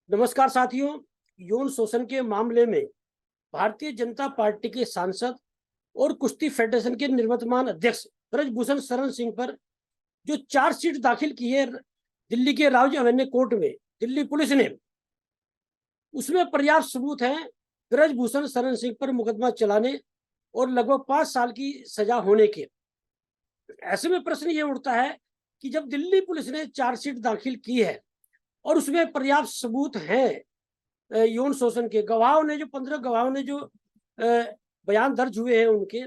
नमस्कार साथियों। यौन शोषण के मामले में भारतीय जनता पार्टी के सांसद और कुश्ती फेडरेशन के निवर्तमान अध्यक्ष ब्रजभूषण शरण सिंह पर जो चार्जशीट दाखिल की है दिल्ली के राज्य अवेन्यू कोर्ट में दिल्ली पुलिस ने, उसमें पर्याप्त सबूत हैं ब्रजभूषण शरण सिंह पर मुकदमा चलाने और लगभग 5 साल की सजा होने के। ऐसे में प्रश्न ये उठता है कि जब दिल्ली पुलिस ने चार्जशीट दाखिल की है और उसमें पर्याप्त सबूत हैं यौन शोषण के, गवाहों ने जो 15 गवाहों ने जो बयान दर्ज हुए हैं उनके,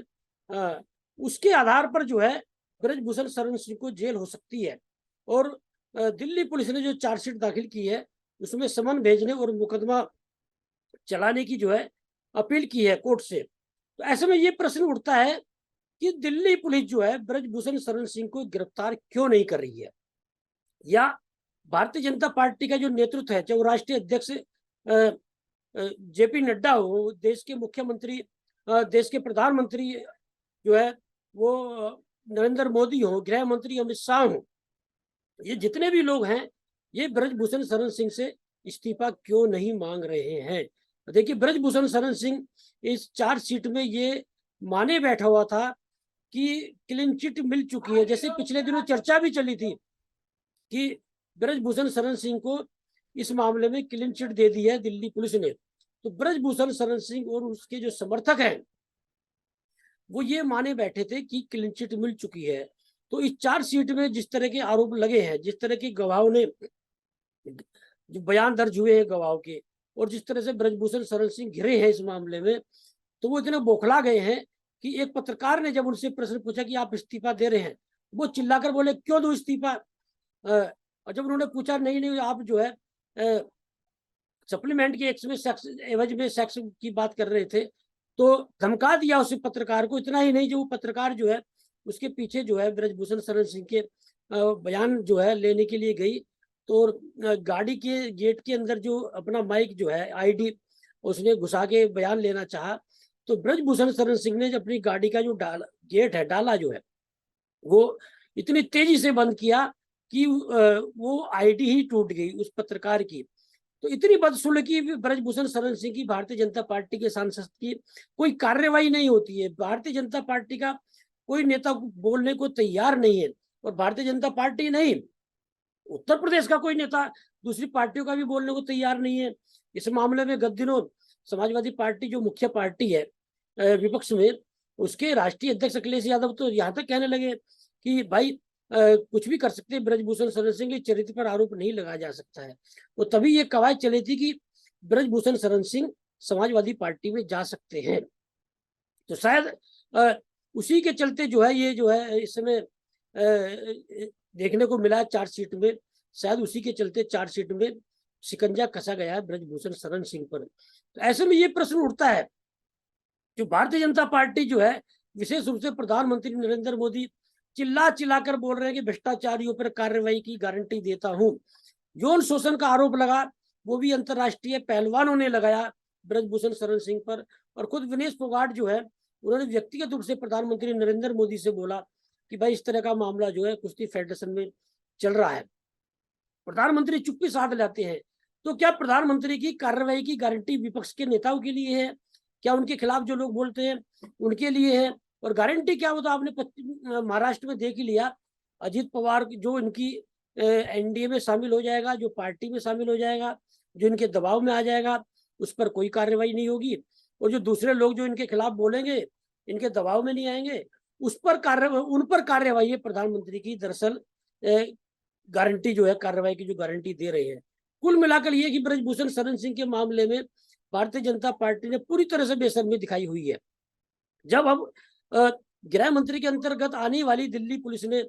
उसके आधार पर जो है ब्रजभूषण शरण सिंह को जेल हो सकती है। और दिल्ली पुलिस ने जो चार्जशीट दाखिल की है उसमें समन भेजने और मुकदमा चलाने की जो है अपील की है कोर्ट से। तो ऐसे में ये प्रश्न उठता है कि दिल्ली पुलिस जो है ब्रजभूषण शरण सिंह को गिरफ्तार क्यों नहीं कर रही है, या भारतीय जनता पार्टी का जो नेतृत्व है, चाहे वो राष्ट्रीय अध्यक्ष जेपी नड्डा हो, देश के मुख्यमंत्री, देश के प्रधानमंत्री जो है वो नरेंद्र मोदी हो, गृह मंत्री अमित शाह हो, ये जितने भी लोग हैं ये ब्रजभूषण शरण सिंह से इस्तीफा क्यों नहीं मांग रहे हैं। देखिए, ब्रजभूषण शरण सिंह इस चार्जशीट में ये माने बैठा हुआ था कि क्लीन चिट मिल चुकी है। जैसे पिछले दिनों चर्चा भी चली थी कि ब्रजभूषण शरण सिंह को इस मामले में क्लीन चिट दे दी है दिल्ली पुलिस ने। तो ब्रजभूषण शरण सिंह और उसके जो समर्थक हैं वो ये माने बैठे थे कि क्लीन चिट मिल चुकी है। तो इस चार्जशीट में जिस तरह के आरोप लगे हैं, जिस तरह के गवाहों ने जो बयान दर्ज हुए हैं गवाहों के, और जिस तरह से ब्रजभूषण शरण सिंह घिरे हैं इस मामले में, तो वो इतने बौखला गए हैं कि एक पत्रकार ने जब उनसे प्रश्न पूछा कि आप इस्तीफा दे रहे हैं, वो चिल्लाकर बोले क्यों दो इस्तीफा। और जब उन्होंने पूछा नहीं नहीं आप जो है सप्लीमेंट के एक्स में सेक्स एवज में सेक्स की बात कर रहे थे, तो धमका दिया उस पत्रकार को। इतना ही नहीं, जो पत्रकार जो है उसके पीछे जो है ब्रजभूषण शरण सिंह के बयान जो है लेने के लिए गई, तो गाड़ी के गेट के अंदर जो अपना माइक जो है आईडी उसने घुसा के बयान लेना चाहा, तो ब्रजभूषण शरण सिंह ने अपनी गाड़ी का जो गेट है, डाला जो है, वो इतनी तेजी से बंद किया कि वो आईडी ही टूट गई उस पत्रकार की। तो इतनी बदसलूकी ब्रजभूषण शरण सिंह की भारतीय जनता पार्टी के सांसद की कोई कार्रवाई नहीं होती है। भारतीय जनता पार्टी का कोई नेता बोलने को तैयार नहीं है, और भारतीय जनता पार्टी नहीं, उत्तर प्रदेश का कोई नेता दूसरी पार्टियों का भी बोलने को तैयार नहीं है। इस मामले में गत दिनों समाजवादी पार्टी जो मुख्य पार्टी है विपक्ष में, उसके राष्ट्रीय अध्यक्ष अखिलेश यादव तो यहाँ तक कहने लगे कि भाई कुछ भी कर सकते हैं, ब्रजभूषण शरण सिंह के चरित्र पर आरोप नहीं लगाया जा सकता है। तो तभी ये कवायद चली थी कि ब्रजभूषण शरण सिंह समाजवादी पार्टी में जा सकते हैं। तो शायद उसी के चलते जो है ये जो है इस समय देखने को मिला चार्जशीट में, शायद उसी के चलते चार्जशीट में शिकंजा कसा गया है ब्रजभूषण शरण सिंह पर। तो ऐसे में ये प्रश्न उठता है, जो भारतीय जनता पार्टी जो है, विशेष रूप से प्रधानमंत्री नरेंद्र मोदी चिल्ला चिल्लाकर बोल रहे हैं कि भ्रष्टाचारियों पर कार्रवाई की गारंटी देता हूं। यौन शोषण का आरोप लगा, वो भी अंतर्राष्ट्रीय पहलवानों ने लगाया ब्रजभूषण शरण सिंह पर, और खुद विनेश फोगाट जो है उन्होंने व्यक्तिगत रूप से प्रधानमंत्री नरेंद्र मोदी से बोला कि भाई इस तरह का मामला जो है कुश्ती फेडरेशन में चल रहा है। प्रधानमंत्री चुप्पी साध लेते हैं। तो क्या प्रधानमंत्री की कार्रवाई की गारंटी विपक्ष के नेताओं के लिए है? क्या उनके खिलाफ जो लोग बोलते हैं उनके लिए है? और गारंटी क्या हो, तो आपने महाराष्ट्र में देख ही लिया, अजीत पवार जो इनकी एनडीए में शामिल हो जाएगा, जो पार्टी में शामिल हो जाएगा, जो इनके दबाव में आ जाएगा, उस पर कोई कार्रवाई नहीं होगी। और जो दूसरे लोग जो इनके खिलाफ बोलेंगे, इनके दबाव में नहीं आएंगे, उस पर उन पर कार्रवाई है प्रधानमंत्री की दरअसल गारंटी जो है, कार्रवाई की जो गारंटी दे रहे हैं। कुल मिलाकर ये कि ब्रजभूषण शरण सिंह के मामले में भारतीय जनता पार्टी ने पूरी तरह से बेशर्मी दिखाई हुई है। जब हम गृह मंत्री के अंतर्गत आने वाली दिल्ली पुलिस ने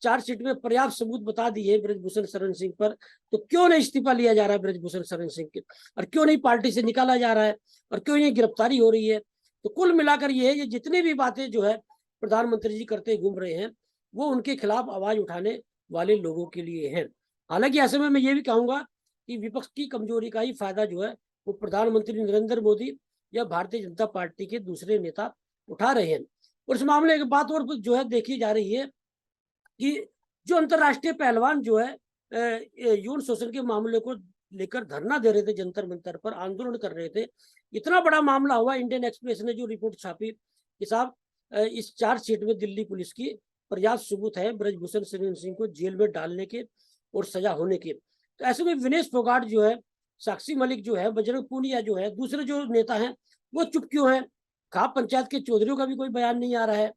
चार्जशीट में पर्याप्त सबूत बता दिए ब्रजभूषण शरण सिंह पर, तो क्यों नहीं इस्तीफा लिया जा रहा है ब्रजभूषण शरण सिंह के, और क्यों नहीं पार्टी से निकाला जा रहा है, और क्यों नहीं गिरफ्तारी हो रही है? तो कुल मिलाकर ये जितनी भी बातें जो है प्रधानमंत्री जी करते घूम रहे हैं, वो उनके खिलाफ आवाज उठाने वाले लोगों के लिए है। हालांकि ऐसे में मैं ये भी कहूंगा कि विपक्ष की कमजोरी का ही फायदा जो है वो प्रधानमंत्री नरेंद्र मोदी या भारतीय जनता पार्टी के दूसरे नेता उठा रहे हैं। और इस मामले की बात और जो है देखी जा रही है कि जो अंतर्राष्ट्रीय पहलवान जो है यौन शोषण के मामले को लेकर धरना दे रहे थे, जंतर मंतर पर आंदोलन कर रहे थे। इतना बड़ा मामला हुआ, इंडियन एक्सप्रेस ने जो रिपोर्ट छापी कि साहब इस चार्जशीट में दिल्ली पुलिस की पर्याप्त सबूत है ब्रजभूषण शरण सिंह को जेल में डालने के और सजा होने के। तो ऐसे में विनेश फोगाट जो है, साक्षी मलिक जो है, बजरंग पूनिया जो है, दूसरे जो नेता हैं वो चुप क्यों हैं? खाप पंचायत के चौधरियों का भी कोई बयान नहीं आ रहा है,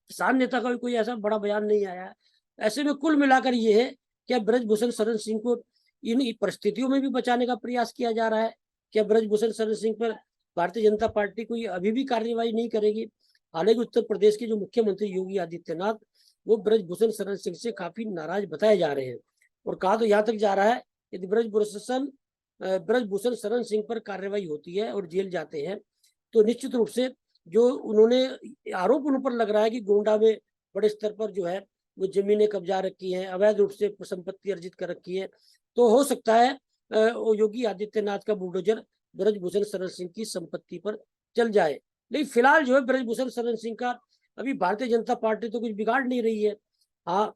किसान नेता का भी कोई ऐसा बड़ा बयान नहीं आया है। ऐसे में कुल मिलाकर ये है, क्या ब्रजभूषण शरण सिंह को इन परिस्थितियों में भी बचाने का प्रयास किया जा रहा है? क्या ब्रजभूषण शरण सिंह पर भारतीय जनता पार्टी कोई अभी भी कार्रवाई नहीं करेगी? हालांकि उत्तर प्रदेश के जो मुख्यमंत्री योगी आदित्यनाथ, वो ब्रजभूषण शरण सिंह से काफी नाराज बताए जा रहे हैं। और कहा तो यहाँ तक जा रहा है, यदि ब्रजभूषण शरण सिंह पर कार्रवाई होती है और जेल जाते हैं, तो निश्चित रूप से जो उन्होंने आरोप उन पर लग रहा है कि गोंडा में बड़े स्तर पर जो है वो जमीनें कब्जा रखी हैं, अवैध रूप से संपत्ति अर्जित कर रखी है, तो हो सकता है योगी आदित्यनाथ का बुलडोजर ब्रजभूषण शरण सिंह की संपत्ति पर चल जाए। लेकिन फिलहाल जो है ब्रजभूषण शरण सिंह का अभी भारतीय जनता पार्टी तो कुछ बिगाड़ नहीं रही है। हाँ,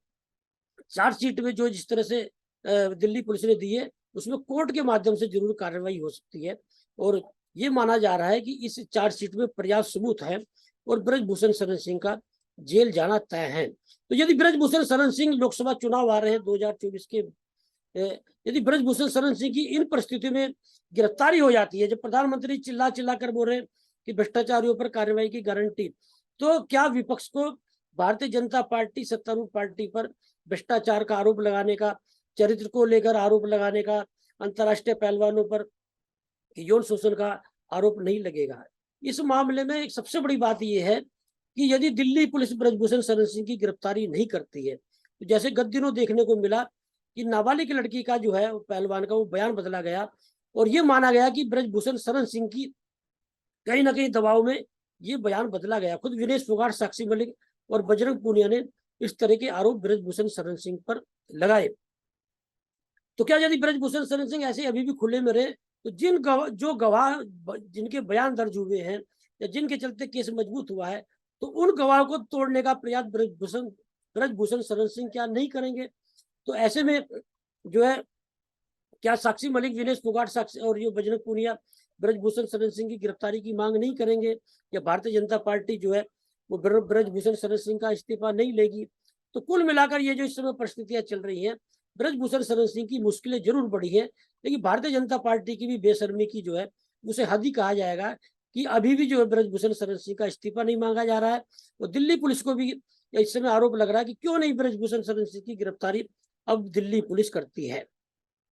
चार्जशीट में जो जिस तरह से दिल्ली पुलिस ने दी है, उसमें कोर्ट के माध्यम से जरूर कार्रवाई हो सकती है। और ये माना जा रहा है कि इस चार्जशीट में पर्याप्त सबूत है और ब्रजभूषण शरण सिंह का जेल जाना तय है। तो यदि ब्रजभूषण शरण सिंह, लोकसभा चुनाव आ रहे हैं 2024 के, यदि ब्रजभूषण शरण सिंह की इन परिस्थितियों में गिरफ्तारी हो जाती है, जब प्रधानमंत्री चिल्ला चिल्ला कर बोल रहे हैं कि भ्रष्टाचारियों पर कार्रवाई की गारंटी, तो क्या विपक्ष को भारतीय जनता पार्टी, सत्तारूढ़ पार्टी पर भ्रष्टाचार का आरोप लगाने का, चरित्र को लेकर आरोप लगाने का, अंतर्राष्ट्रीय पहलवानों पर यौन शोषण का आरोप नहीं लगेगा? इस मामले में एक सबसे बड़ी बात यह है कि यदि दिल्ली पुलिस ब्रजभूषण शरण सिंह की गिरफ्तारी नहीं करती है, तो जैसे गत दिनों देखने को मिला कि नाबालिग लड़की का जो है पहलवान का वो बयान बदला गया और ये माना गया कि ब्रजभूषण शरण सिंह की कहीं ना कहीं दबाव में ये बयान बदला गया। खुद विनेश फोगाट, साक्षी मलिक और बजरंग पूनिया ने इस तरह के आरोप ब्रजभूषण शरण सिंह पर लगाए। तो क्या यदि ब्रजभूषण शरण सिंह ऐसे अभी भी खुले में रहे, तो जो गवाह जिनके बयान दर्ज हुए हैं या जिनके चलते केस मजबूत हुआ है, तो उन गवाहों को तोड़ने का प्रयास ब्रजभूषण शरण सिंह क्या नहीं करेंगे? तो ऐसे में जो है, क्या साक्षी मलिक, विनेश फोगाट, साक्षी और ये बजरंग पूनिया ब्रजभूषण शरण सिंह की गिरफ्तारी की मांग नहीं करेंगे? या भारतीय जनता पार्टी जो है वो ब्रजभूषण शरण सिंह का इस्तीफा नहीं लेगी? तो कुल मिलाकर ये जो इस समय परिस्थितियां चल रही हैं, ब्रजभूषण शरण सिंह की मुश्किलें जरूर बढ़ी हैं, लेकिन भारतीय जनता पार्टी की भी बेशर्मी की जो है उसे हद ही कहा जाएगा कि अभी भी जो है ब्रजभूषण शरण सिंह का इस्तीफा नहीं मांगा जा रहा है। और दिल्ली पुलिस को भी इस समय आरोप लग रहा है कि क्यों नहीं ब्रजभूषण शरण सिंह की गिरफ्तारी अब दिल्ली पुलिस करती है।